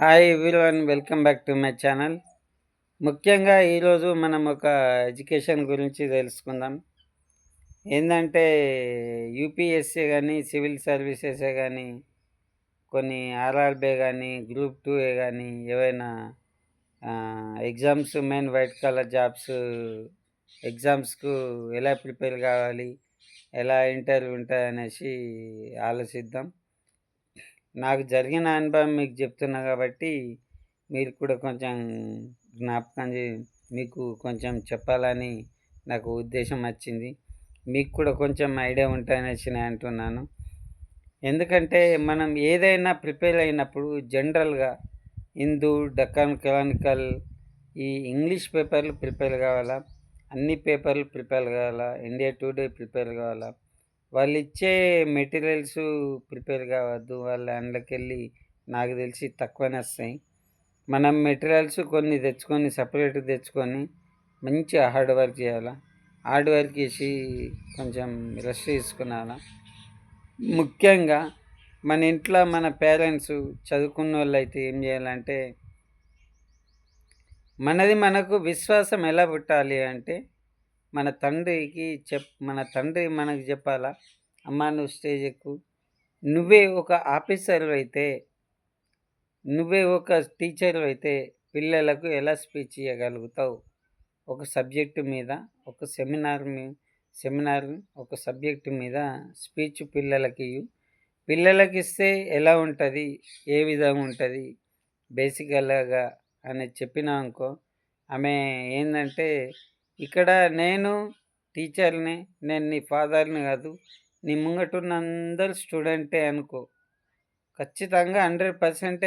Hi everyone, welcome back to my channel. ముఖ్యంగా ఈరోజు మనం ఒక ఎడ్యుకేషన్ గురించి తెలుసుకుందాం. ఏందంటే యూపీఎస్సీ గానీ, సివిల్ సర్వీసెసే గానీ, కొన్ని ఆర్ఆర్‌బీ గానీ, గ్రూప్ 2 గానీ ఏవైనా exams main white colour jobs ఎగ్జామ్స్‌కు ఎలా ప్రిపేర్ కావాలి, ఎలా ఇంటర్వ్యూ ఉంటాయనేసి ఆలోచిద్దాం. నాకు జరిగిన అనుభవం మీకు చెప్తున్నా కాబట్టి, మీరు కూడా కొంచెం జ్ఞాపకం మీకు కొంచెం చెప్పాలని నాకు ఉద్దేశం వచ్చింది. మీకు కూడా కొంచెం ఐడియా ఉంటదనేసి నేను అంటున్నాను. ఎందుకంటే మనం ఏదైనా ప్రిపేర్ అయినప్పుడు జనరల్‌గా హిందూ, డెక్కన్ క్రానికల్ ఈ ఇంగ్లీష్ పేపర్లు ప్రిపేర్ కావాలా? అన్ని పేపర్లు ప్రిపేర్ కావాలా? ఇండియా టుడే ప్రిపేర్ కావాలా? వాళ్ళిచ్చే మెటీరియల్సు ప్రిపేర్ కావద్దు. వాళ్ళ అందులోకెళ్ళి నాకు తెలిసి తక్కువనే వస్తాయి. మనం మెటీరియల్స్ కొన్ని తెచ్చుకొని సెపరేట్‌గా తెచ్చుకొని మంచిగా హార్డ్ వర్క్ చేయాలా. హార్డ్ వర్క్ చేసి కొంచెం రెస్ట్ తీసుకునాలా. ముఖ్యంగా మన ఇంట్లో మన పేరెంట్స్ చదువుకున్నోళ్ళైతే ఏం చేయాలంటే, మనది మనకు విశ్వాసం ఎలా పుట్టాలి అంటే, మన తండ్రి మనకు చెప్పాలా, అమ్మా నువ్వు స్టేజ్ ఎక్కు. నువ్వే ఒక ఆఫీసర్‌వైతే, నువ్వే ఒక టీచర్‌వైతే పిల్లలకు ఎలా స్పీచ్ ఇయ్యగలుగుతావు? ఒక సబ్జెక్టు మీద, ఒక సెమినార్ ఒక సబ్జెక్టు మీద స్పీచ్ పిల్లలకియ్యు. పిల్లలకిస్తే ఎలా ఉంటది? ఏ విధంగా ఉంటది? బేసికల్‌గా అనేది చెప్పినావనుకో, ఆమె ఏందంటే, ఇక్కడ నేను టీచర్‌ని, నేను నీ ఫాదర్‌ని కాదు. నీ ముంగటున్న అందరూ స్టూడెంటే అనుకో. ఖచ్చితంగా 100%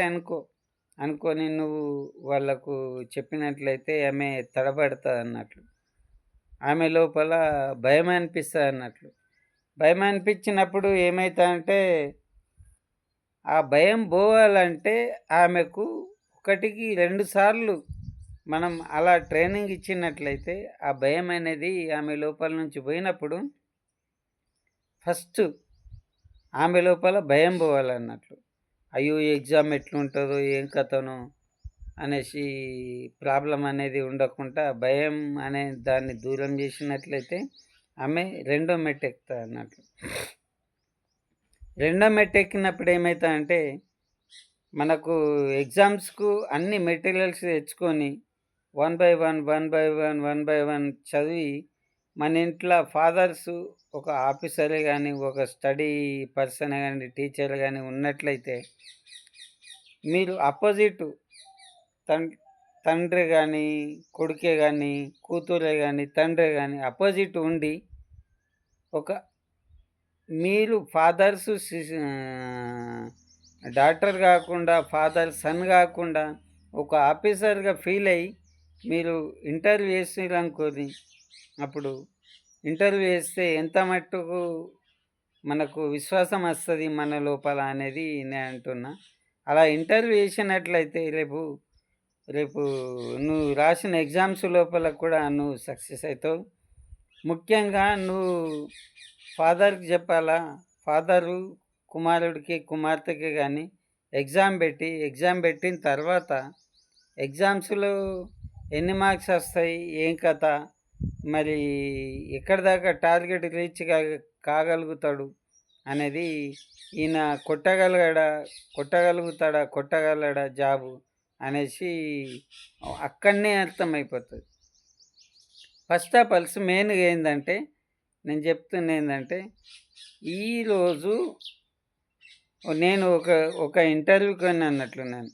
అనుకో. అనుకోని నువ్వు వాళ్ళకు చెప్పినట్లయితే ఆమె తడబడతదన్నట్లు. ఆమె లోపల భయమనిపిస్తదన్నట్లు. భయమనిపించినప్పుడు ఏమైతదంటే, ఆ భయం పోవాలంటే ఆమెకు ఒకటికి 2 సార్లు మనం అలా ట్రైనింగ్ ఇచ్చినట్లయితే, ఆ భయం అనేది ఆమె లోపల నుంచి పోయినప్పుడు ఫస్ట్ ఆమె లోపల భయం పోవాలన్నట్లు. అయ్యో! ఈ ఎగ్జామ్ ఎట్లుంటదో, ఏం కథనో అనేసి ప్రాబ్లమ్ అనేది ఉండకుండా భయం అనే దాన్ని దూరం చేసినట్లయితే ఆమె రెండో మెట్టెక్కుతదన్నట్లు. రెండో మెట్టెక్కినప్పుడు ఏమైతదంటే, మనకు ఎగ్జామ్స్‌కు అన్ని మెటీరియల్స్ తెచ్చుకొని వన్ బై వన్ చదివి మన ఇంట్లో ఫాదర్సు ఒక ఆఫీసరే గానీ, ఒక స్టడీ పర్సనే గానీ, టీచర్ గానీ ఉన్నట్లయితే, మీరు అపోజిట్ తం తండ్రి గానీ, కొడుకే గానీ, కూతురే గానీ, తండ్రే గానీ అపోజిట్ ఉండి ఒక మీరు డాటర్ గాకుండా, ఫాదర్ సన్ గాకుండా ఒక ఆఫీసర్‌గా ఫీల్ అయ్యి మీరు ఇంటర్వ్యూ చేసిర్రనుకోరి, అప్పుడు ఇంటర్వ్యూ చేస్తే ఎంత మట్టుకు మనకు విశ్వాసం వస్తది మన లోపల అనేది నేను అంటున్నా. అలా ఇంటర్వ్యూ చేసినట్లయితే రేపు రేపు నువ్వు రాసిన ఎగ్జామ్స్ లోపల కూడా నువ్వు సక్సెస్ అయితావు. ముఖ్యంగా నువ్వు ఫాదర్‌కి చెప్పాలా, ఫాదరు కుమారుడికి, కుమార్తెకి గానీ ఎగ్జామ్ పెట్టిన తర్వాత ఎగ్జామ్స్‌లో ఎన్ని మార్క్స్ వస్తాయి? ఏం కథ? మరి ఎక్కడి దాకా టార్గెట్ రీచ్ కాగలుగుతాడు అనేది, ఈయన కొట్టగలడా జాబు అనేసి అక్కడనే అర్థమైపోతది. ఫస్ట్ ఆఫ్ ఆల్స్ మెయిన్‌గా ఏందంటే, నేను చెప్తుందేందంటే, ఈరోజు నేను ఒక ఇంటర్వ్యూ‌కనన్నట్లు నేను.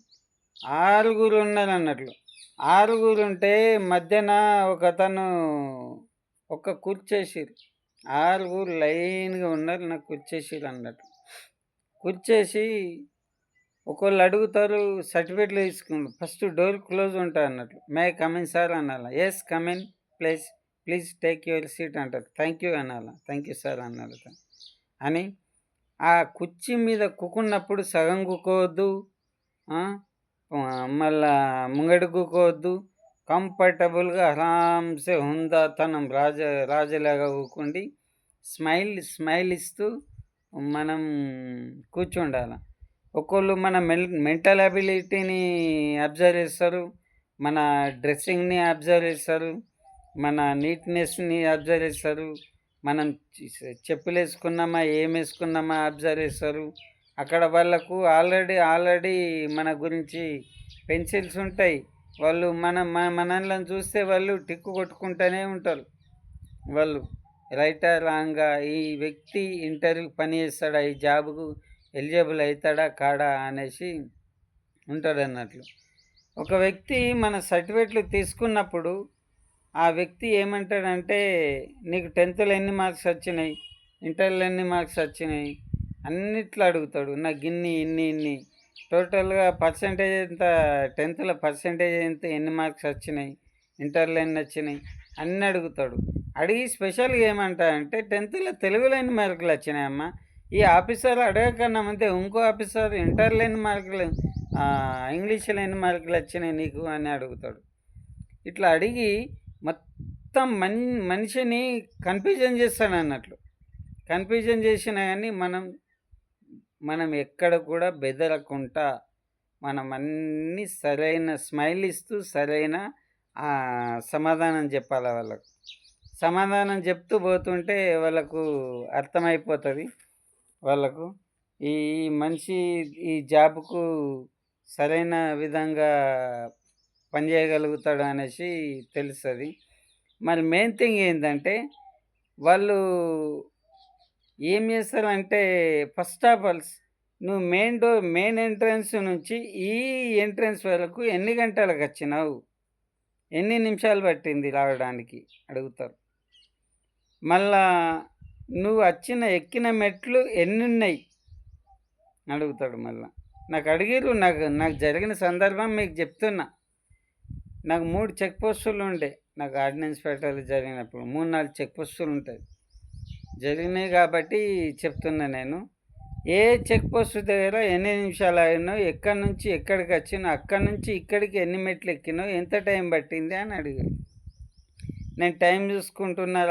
ఆరుగురున్నారన్నట్లు. ఆరుగురుంటే మధ్యన ఒకతను ఒక కుర్చేసిర్రు. ఆరుగురు లైన్‌గా ఉన్నారు. నాకు కుర్చేసిర్రన్నట్టు. కుర్చేసి ఒకళ్ళు అడుగుతారు, సర్టిఫికేట్లు తీసుకుంటారు. ఫస్ట్ డోర్ క్లోజ్ ఉంటదన్నట్లు. May I come in sir అనాల. Yes come in please, please take your seat అంటారు. థ్యాంక్ యూ అనాల. థ్యాంక్ యూ సార్ అన్నాడు అతను. అని ఆ కుర్చీ మీద కూకున్నప్పుడు సగం కూకోవద్దు. మళ్ళా ముంగట కూకోవద్దు. కంఫర్టబుల్‌గా ఆరాంసే హుందాతనం రాజులాగా కూకోండి. స్మైల్ ఇస్తూ మనం కూర్చుండాల. ఒక్కోళ్ళు మన మెంటల్ అబిలిటీని అబ్జర్వ్ చేస్తారు. మన డ్రెస్సింగ్‌ని అబ్జర్వ్ చేస్తారు. మన నీట్‌నెస్‌ని అబ్జర్వ్ చేస్తారు. మనం చెప్పులేసుకున్నామా, ఏమేసుకున్నామా అబ్జర్వ్ చేస్తారు. అక్కడ వాళ్ళకు ఆల్రెడీ మన గురించి పెన్సిల్స్ ఉంటాయి. వాళ్ళు మనల్ని చూస్తే వాళ్ళు టిక్ కొట్టుకుంటూనే ఉంటారు. వాళ్ళు రైటా, రాంగా, ఈ వ్యక్తి ఇంటర్వ్యూకి పని చేస్తాడా, ఈ జాబ్‌కు ఎలిజిబుల్ అయితాడా, కాడా అనేసి ఉంటదన్నట్లు. ఒక వ్యక్తి మన సర్టిఫికేట్లు తీసుకున్నప్పుడు ఆ వ్యక్తి ఏమంటాడంటే, నీకు 10థ్‌లో ఎన్ని మార్క్స్ వచ్చినాయి, ఇంటర్‌లో ఎన్ని మార్క్స్ వచ్చినాయి అన్నిట్లో అడుగుతాడు. నాకు ఇన్ని టోటల్‌గా పర్సెంటేజ్ ఎంత, 10థ్‌లో పర్సెంటేజ్ ఎంత, ఎన్ని మార్క్స్ వచ్చినాయి, ఇంటర్‌లో ఎన్ని వచ్చినాయి అన్నీ అడుగుతాడు. అడిగి స్పెషల్‌గా ఏమంటాడంటే, 10థ్‌లో తెలుగులో ఎన్ని మార్కులు వచ్చినాయమ్మా, ఈ ఆఫీసర్ అడగకన్నా ముందే ఇంకో ఆఫీసర్ ఇంటర్‌లో ఎన్ని మార్కులు, ఇంగ్లీష్‌లో ఎన్ని మార్కులు వచ్చినాయి నీకు అని అడుగుతాడు. ఇట్లా అడిగి మొత్తం మనిషిని కన్ఫ్యూజన్ చేస్తాడన్నట్లు. కన్ఫ్యూజన్ చేసినా కానీ మనం ఎక్కడ కూడా బెదరకుండా మనం అన్నీ సరైన స్మైల్ ఇస్తూ సరైన సమాధానం చెప్పాలి వాళ్ళకు. సమాధానం చెప్తూ పోతుంటే వాళ్ళకు అర్థమైపోతుంది. వాళ్ళకు ఈ మనిషి ఈ జాబ్కు సరైన విధంగా పనిచేయగలుగుతాడు అనేసి తెలుస్తుంది. మరి మెయిన్ థింగ్ ఏంటంటే, వాళ్ళు ఏం చేస్తారంటే, ఫస్ట్ ఆఫ్ ఆల్ నువ్వు మెయిన్ ఎంట్రన్స్ నుంచి ఈ ఎంట్రన్స్ వరకు ఎన్ని గంటలకు వచ్చినావు, ఎన్ని నిమిషాలు పట్టింది రావడానికి అడుగుతారు. మళ్ళా నువ్వు ఎక్కిన మెట్లు ఎన్ని ఉన్నాయి అడుగుతాడు. మళ్ళా నాకు అడిగిర్రు, నాకు జరిగిన సందర్భం మీకు చెప్తున్నా. నాకు 3 చెక్ పోస్టులు ఉండే. నాకు ఆర్డినెన్స్ పెట్టాలి జరిగినప్పుడు 3-4 చెక్ పోస్టులు ఉంటాయి. జరిగినాయి కాబట్టి చెప్తున్నా నేను. ఏ చెక్ పోస్ట్ దగ్గర ఎన్ని నిమిషాలు ఆగినావు, ఎక్కడి నుంచి ఎక్కడికి వచ్చినావు, అక్కడి నుంచి ఇక్కడికి ఎన్ని మెట్లు ఎక్కినావు, ఎంత టైం పట్టింది అని అడిగారు. నేను టైం చూసుకుంటున్నా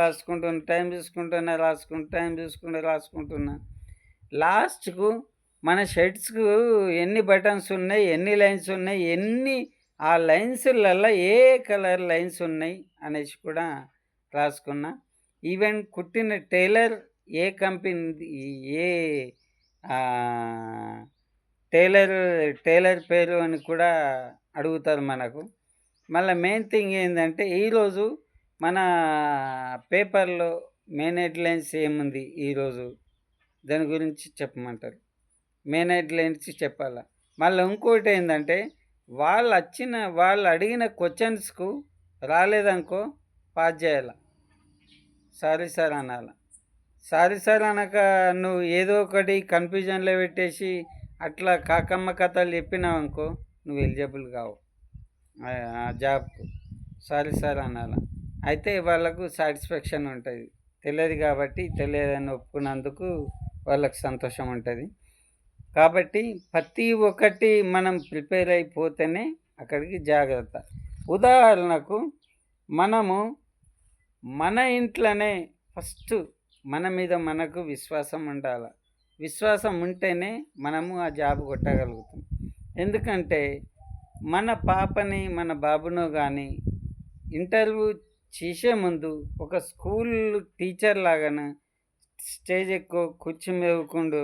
రాసుకుంటున్నా. లాస్ట్కు మన షర్ట్స్కు ఎన్ని బటన్స్ ఉన్నాయి, ఎన్ని లైన్స్ ఉన్నాయి, ఆ లైన్స్లలో ఏ కలర్ లైన్స్ ఉన్నాయి అనేసి కూడా రాసుకున్నా. ఈవెన్ కుట్టిన టైలర్ ఏ కంపెనీ, ఏ టైలర్ పేరు అని కూడా అడుగుతారు మనకు. మళ్ళీ మెయిన్ థింగ్ ఏంటంటే, ఈరోజు మన పేపర్లో మెయిన్ హెడ్లైన్స్ ఏముంది ఈరోజు, దాని గురించి చెప్పమంటారు. మెయిన్ హెడ్లైన్స్ చెప్పాలా. మళ్ళీ ఇంకోటి ఏంటంటే, వాళ్ళు అడిగిన క్వశ్చన్స్కు రాలేదనుకో పాస్ చేయాల. సారీ సార్ అనాల. సారీ సార్ అనక నువ్వు ఏదో ఒకటి కన్ఫ్యూజన్లో పెట్టేసి అట్లా కాకమ్మ కథలు చెప్పినావనుకో నువ్వు ఎలిజిబుల్ కావు జాబ్కు. Sorry sir అనాల. అయితే వాళ్ళకు సాటిస్ఫాక్షన్ ఉంటుంది. తెలియదు కాబట్టి తెలియదని ఒప్పుకున్నందుకు వాళ్ళకు సంతోషం ఉంటుంది. కాబట్టి ప్రతి ఒక్కటి మనం ప్రిపేర్ అయిపోతేనే అక్కడికి జాగ్రత్త. ఉదాహరణకు మనము మన ఇంట్లోనే ఫస్ట్ మన మీద మనకు విశ్వాసం ఉండాలి. విశ్వాసం ఉంటేనే మనము ఆ జాబ్ కొట్టగలుగుతాం. ఎందుకంటే మన పాపని మన బాబును కానీ ఇంటర్వ్యూ చేసే ముందు ఒక స్కూల్ టీచర్ లాగానే స్టేజ్ ఎక్కువ కూర్చుని మేవుకుండు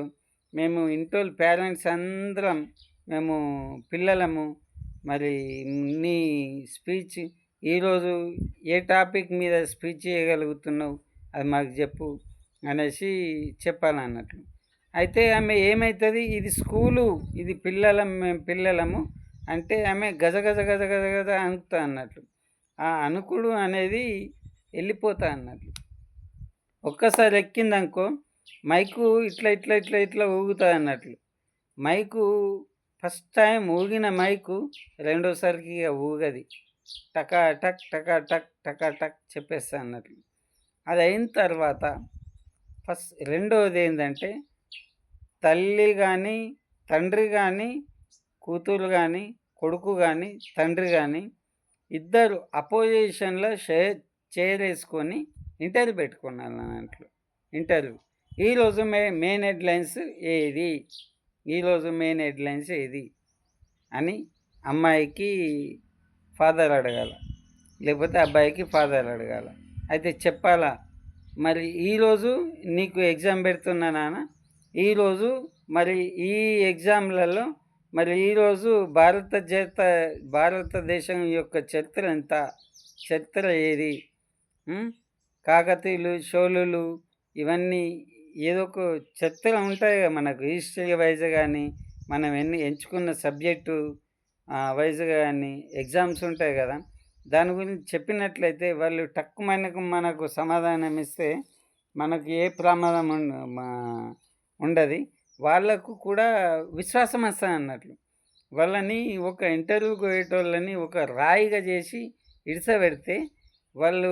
మేము ఇంట్లో పేరెంట్స్ అందరం మేము పిల్లలము, మరి నీ స్పీచ్ ఈరోజు ఏ టాపిక్ మీద స్పీచ్ చేయగలుగుతున్నావు అది మాకు చెప్పు అనేసి చెప్పాలన్నట్లు. అయితే ఆమె ఏమవుతుంది, ఇది స్కూలు, ఇది మేము పిల్లలము అంటే ఆమె గజ గజ గజ గజ గజ అనుకుతా అన్నట్లు. ఆ అనుకుడు అనేది వెళ్ళిపోతా అన్నట్లు. ఒక్కసారి ఎక్కిందనుకో మైకు ఇట్లా ఊగుతుంది అన్నట్లు. మైకు ఫస్ట్ టైం ఊగిన మైకు రెండోసారికి ఇక ఊగది. టకా టక్ టకా టక్ టకా టక్ చెప్పేస్తా అన్నట్లు. అది అయిన తర్వాత రెండవది ఏంటంటే, తల్లి కానీ తండ్రి కానీ కూతురు కానీ కొడుకు కానీ తండ్రి కానీ ఇద్దరు అపోజిషన్లో చైర్ వేసుకొని ఇంటర్వ్యూ పెట్టుకున్నాను అన్నట్లు. ఇంటర్వ్యూ ఈరోజు మెయిన్ హెడ్లైన్స్ ఏది, ఈరోజు మెయిన్ హెడ్లైన్స్ ఇది అని అమ్మాయికి ఫాదర్ అడగాల, లేకపోతే అబ్బాయికి ఫాదర్ అడగాల. అయితే చెప్పాలా, మరి ఈరోజు నీకు ఎగ్జామ్ పెడుతున్నా నాన్న, ఈరోజు మరి ఈ ఎగ్జామ్లలో మరి ఈరోజు భారతదేశం యొక్క చరిత్ర ఎంత, చరిత్ర ఏది, కాకతీయులు, చోళులు, ఇవన్నీ ఏదో ఒక చరిత్ర ఉంటాయి కదా మనకు, హిస్టరీ వైజ్ కానీ మనం ఎంచుకున్న సబ్జెక్టు వైజ్ కానీ ఎగ్జామ్స్ ఉంటాయి కదా, దాని గురించి చెప్పినట్లయితే వాళ్ళు మనకు సమాధానం ఇస్తే మనకు ఏ ప్రమాదం ఉండదు. వాళ్ళకు కూడా విశ్వాసం వస్తుంది అన్నట్లు. వాళ్ళని ఒక ఇంటర్వ్యూకి పోయేటోళ్ళని ఒక రాయిగా చేసి ఇడిసబెడితే వాళ్ళు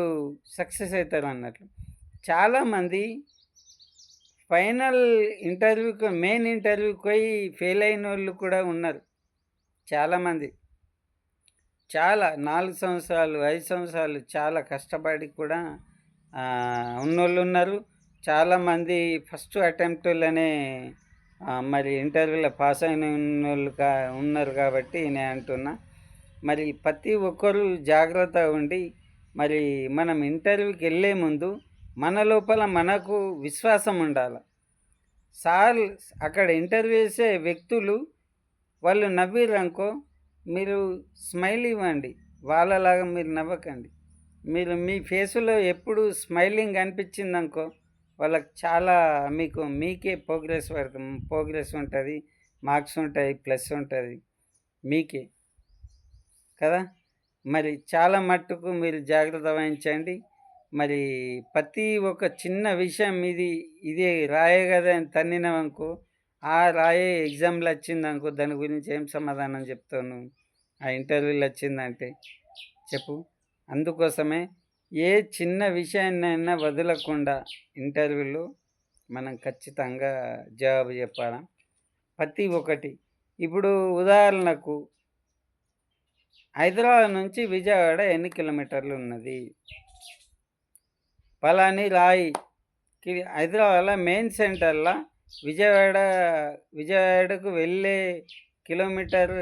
సక్సెస్ అవుతారు అన్నట్లు. చాలామంది ఫైనల్ ఇంటర్వ్యూకి, మెయిన్ ఇంటర్వ్యూకి పోయి ఫెయిల్ అయిన వాళ్ళు కూడా ఉన్నారు. చాలామంది 4 సంవత్సరాలు 5 సంవత్సరాలు చాలా కష్టపడి కూడా ఉన్నోళ్ళు ఉన్నారు. చాలామంది ఫస్ట్ అటెంప్ట్లోనే మరి ఇంటర్వ్యూలో పాస్ అయిన ఉన్నోళ్ళు ఉన్నారు. కాబట్టి నేను అంటున్నా, మరి ప్రతి ఒక్కరు జాగ్రత్తగా ఉండి, మరి మనం ఇంటర్వ్యూకి వెళ్ళే ముందు మన లోపల మనకు విశ్వాసం ఉండాలి. అక్కడ ఇంటర్వ్యూ చేసే వ్యక్తులు వాళ్ళు నవ్విరనుకో, మీరు స్మైల్ ఇవ్వండి, వాళ్ళలాగా మీరు నవ్వకండి. మీరు మీ ఫేసులో ఎప్పుడు స్మైలింగ్ అనిపించిందనుకో, వాళ్ళకి చాలా మీకే ప్రోగ్రెస్ ఉంటుంది, మార్క్స్ ఉంటాయి, ప్లస్ ఉంటుంది మీకే కదా. మరి చాలా మట్టుకు మీరు జాగ్రత్త వహించండి. మరి ప్రతి ఒక్క చిన్న విషయం ఇదే రాయే కదా అని తన్నినామనుకో, ఆ రాయే ఎగ్జామ్లో వచ్చిందనుకో, దాని గురించి ఏం సమాధానం చెప్తాను? ఆ ఇంటర్వ్యూలో వచ్చిందంటే చెప్పు. అందుకోసమే ఏ చిన్న విషయాన్నైనా వదలకుండా ఇంటర్వ్యూలో మనం ఖచ్చితంగా జవాబు చెప్పాలి. ప్రతి ఒక్కటి. ఇప్పుడు ఉదాహరణకు హైదరాబాద్ నుంచి విజయవాడ ఎన్ని కిలోమీటర్లు ఉన్నది? పలాని రాయి. హైదరాబాద్లో మెయిన్ సెంటర్లో విజయవాడకు వెళ్ళే కిలోమీటర్,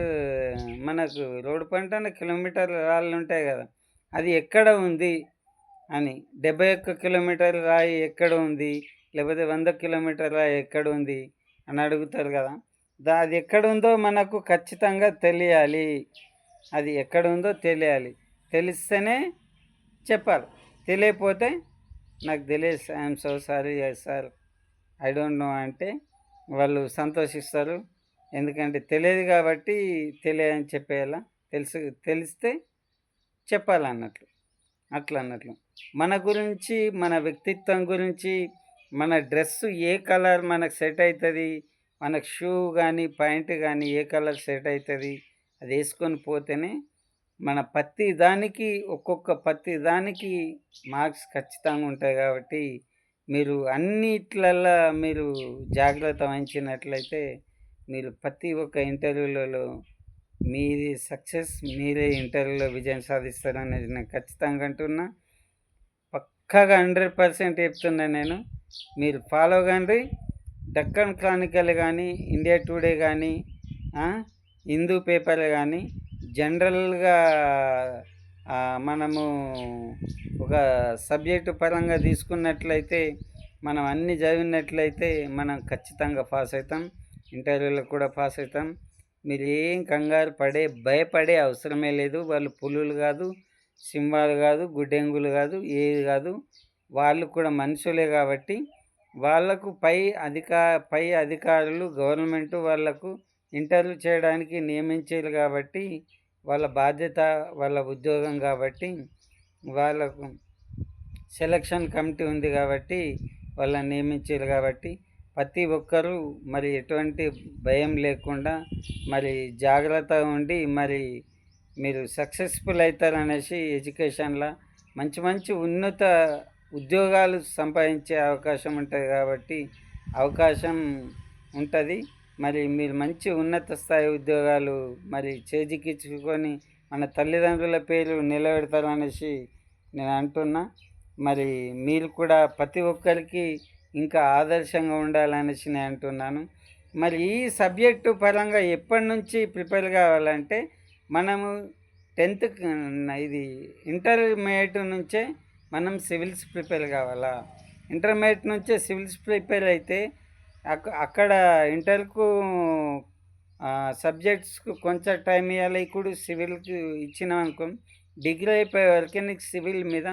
మనకు రోడ్డు పంటన కిలోమీటర్ రాళ్ళు ఉంటాయి కదా, అది ఎక్కడ ఉంది అని. 71 కిలోమీటర్ రాయి ఎక్కడ ఉంది, లేకపోతే 100 కిలోమీటర్ రాయి ఎక్కడ ఉంది అని అడుగుతారు కదా. అది ఎక్కడ ఉందో మనకు ఖచ్చితంగా తెలియాలి. అది ఎక్కడ ఉందో తెలియాలి. తెలిస్తేనే చెప్పాలి. తెలియకపోతే నాకు తెలియదు, I'm so sorry sir, I don't know అంటే వాళ్ళు సంతోషిస్తారు. ఎందుకంటే తెలియదు కాబట్టి తెలియదని చెప్పేయాల, తెలిస్తే చెప్పాలన్నట్లు. అన్నట్లు మన గురించి, మన వ్యక్తిత్వం గురించి, మన డ్రెస్సు ఏ కలర్ మనకు సెట్ అవుతుంది, మనకు షూ కానీ ప్యాంట్ కానీ ఏ కలర్ సెట్ అవుతుంది, అది వేసుకొని పోతేనే మన ప్రతి దానికి మార్క్స్ ఖచ్చితంగా ఉంటాయి. కాబట్టి మీరు అన్నిట్లల్లో మీరు జాగ్రత్త వహించినట్లయితే మీరు ప్రతి ఒక్క ఇంటర్వ్యూలలో మీది సక్సెస్, మీరే ఇంటర్వ్యూలో విజయం సాధిస్తారనేది నేను ఖచ్చితంగా అంటున్నా. పక్కాగా 100% చెప్తున్నా నేను. మీరు ఫాలో కండి. డక్కన్ క్రానికల్ కానీ, ఇండియా టుడే కానీ, హిందూ పేపర్ కానీ, జనరల్గా మనము ఒక సబ్జెక్టు పరంగా తీసుకున్నట్లయితే, మనం అన్నీ చదివినట్లయితే మనం ఖచ్చితంగా పాస్ అవుతాం. ఇంటర్వ్యూలో కూడా పాస్ అవుతాం. మీరు ఏం కంగారు భయపడే అవసరమే లేదు. వాళ్ళు పులులు కాదు, సింహాలు కాదు, గుడ్డెంగులు కాదు, ఏది కాదు. వాళ్ళు కూడా మనుషులే. కాబట్టి వాళ్ళకు పై అధికారులు, గవర్నమెంటు వాళ్ళకు ఇంటర్వ్యూ చేయడానికి నియమించారు. కాబట్టి వాళ్ళ బాధ్యత, వాళ్ళ ఉద్యోగం. కాబట్టి వాళ్ళకు సెలక్షన్ కమిటీ ఉంది కాబట్టి వాళ్ళని నియమించారు. కాబట్టి ప్రతి ఒక్కరూ మరి ఎటువంటి భయం లేకుండా మరి జాగ్రత్తగా ఉండి మరి మీరు సక్సెస్ఫుల్ అవుతారనేసి ఎడ్యుకేషన్లో మంచి ఉన్నత ఉద్యోగాలు సంపాదించే అవకాశం ఉంటుంది. కాబట్టి అవకాశం ఉంటుంది. మరి మీరు మంచి ఉన్నత స్థాయి ఉద్యోగాలు మరి చేజిక్కించుకొని మన తల్లిదండ్రుల పేరు నిలబెడతారనేసి నేను అంటున్నా. మరి మీరు కూడా ప్రతి ఒక్కరికి ఇంకా ఆదర్శంగా ఉండాలనేసి నేను అంటున్నాను. మరి ఈ సబ్జెక్టు పరంగా ఎప్పటినుంచి ప్రిపేర్ కావాలంటే, మనము 10థ్ ఇది ఇంటర్మీడియేట్ నుంచే మనం సివిల్స్ ప్రిపేర్ కావాలా? ఇంటర్మీడియేట్ నుంచే సివిల్స్ ప్రిపేర్ అయితే అక్కడ ఇంటర్‌కు సబ్జెక్ట్స్‌కు కొంచెం టైం ఇయ్యాలి. ఇప్పుడు సివిల్‌కి ఇచ్చినామనుకో, డిగ్రీ అయిపోయే వరకే నీకు సివిల్ మీద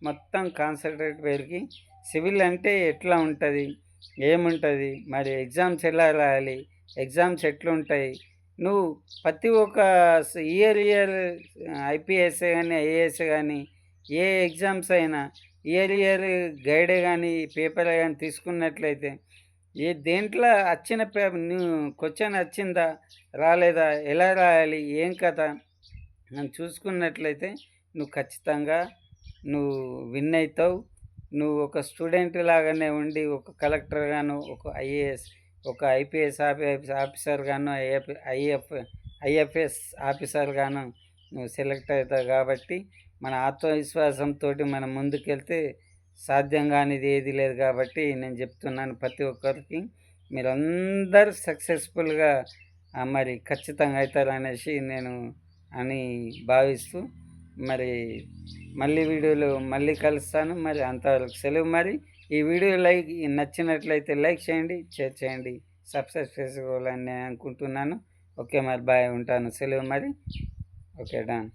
మొత్తం కాన్సంట్రేట్ పెరిగి, సివిల్ అంటే ఎట్లా ఉంటది? ఏముంటది? మరి ఎగ్జామ్స్ ఎలా రాయాలి? ఎగ్జామ్స్ ఎట్లుంటాయి? నువ్వు ప్రతి ఒక్క ఇయర్ ఐపీఎస్ గాని, ఐఏఎస్ గాని, ఏ ఎగ్జామ్స్ అయినా ఇయర్ గైడే గాని, పేపరే గాని తీసుకున్నట్లయితే, దేంట్లో అచ్చిన క్వెషన్ వచ్చిందా? రాలేదా? ఎలా రాయాలి? ఏం కథ? అని చూసుకున్నట్లయితే నువ్వు ఖచ్చితంగా నువ్వు విన్ అయితావు. నువ్వు ఒక స్టూడెంట్ లాగానే ఉండి ఒక కలెక్టర్ గాను, ఒక ఐఏఎస్, ఒక ఐపీఎస్ ఆఫీసర్ గాను, ఐఎఫ్ఎస్ ఆఫీసర్ గాను నువ్వు సెలెక్ట్ అవుతావు. కాబట్టి మన ఆత్మవిశ్వాసంతోటి మనం ముందుకెళ్తే సాధ్యం కానిది ఏది లేదు. కాబట్టి నేను చెప్తున్నాను ప్రతి ఒక్కరికి, మీరందరూ సక్సెస్ఫుల్‌గా మరి ఖచ్చితంగా అవుతారనేసి నేను అని భావిస్తూ, మరి మళ్ళీ వీడియోలో మళ్ళీ కలుస్తాను. మరి అంతవరకు సెలవు మరి. ఈ వీడియో నచ్చినట్లయితే లైక్ చేయండి, షేర్ చేయండి, సబ్స్క్రైబ్ చేసుకోవాలని నేను అనుకుంటున్నాను. ఓకే మరి బాయ్, ఉంటాను. సెలవు మరి. Okay done.